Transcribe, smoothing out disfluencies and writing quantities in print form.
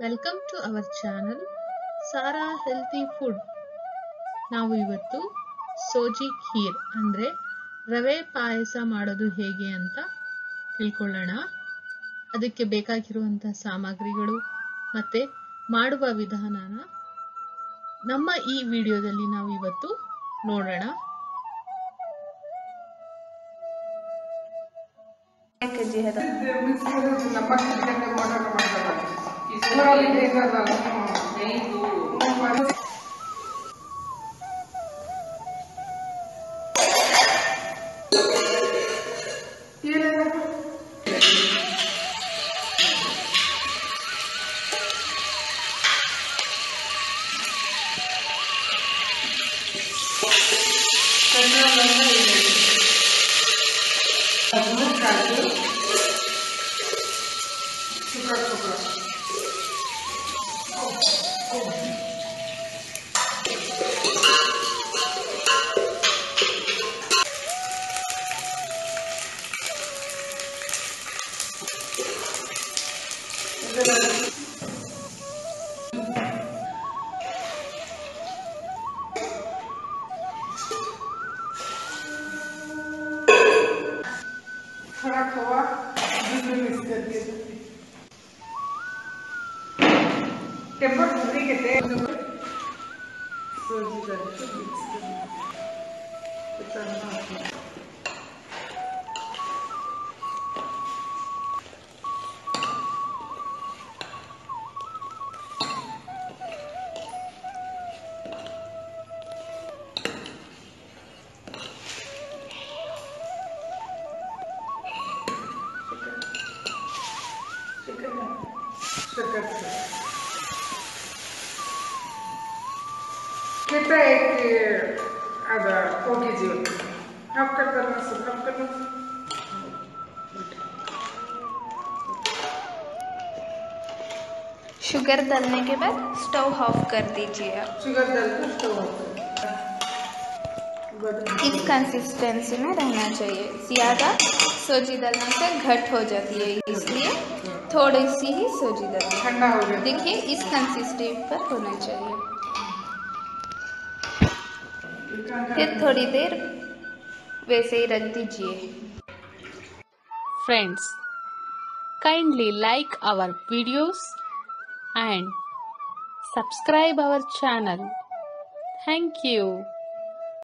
Welcome to our channel Sara healthy food. ನಾವು ಇವತ್ತು ಸೋಜಿ ಖೀರ್ ಅಂದರೆ ರವೆ ಪಾಯಸ ಮಾಡೋದು ಹೇಗೆ ಅಂತ ತಿಳ್ಕೊಳ್ಳೋಣ. ಅದಕ್ಕೆ ಬೇಕಾಗಿರುವಂಥ ಸಾಮಗ್ರಿಗಳು ಮತ್ತು ಮಾಡುವ ವಿಧಾನನ ನಮ್ಮ ಈ ವಿಡಿಯೋದಲ್ಲಿ ನಾವು ಇವತ್ತು ನೋಡೋಣ. Kaju, sugar. थोड़ा खोआ दूध में मिक्स कर दिए टेम्पर पूरी के तेल सोजी करके मिक्स कर दिया कितना एक आधा कोकी जी हाफ करना शुगर डालने के बाद स्टोव ऑफ कर दीजिए आप। शुगर डालकर स्टोव ऑफ इस कंसिस्टेंसी में रहना चाहिए। ज़्यादा सोजी डालने से घट हो जाती है, इसलिए थोड़ी सी ही सोजी डालिए। ठंडा हो जाए देखिए इस कंसिस्टेंसी पर होना चाहिए। फिर थोड़ी देर वैसे ही रख दीजिए। Friends, kindly like our videos and subscribe our channel. Thank you.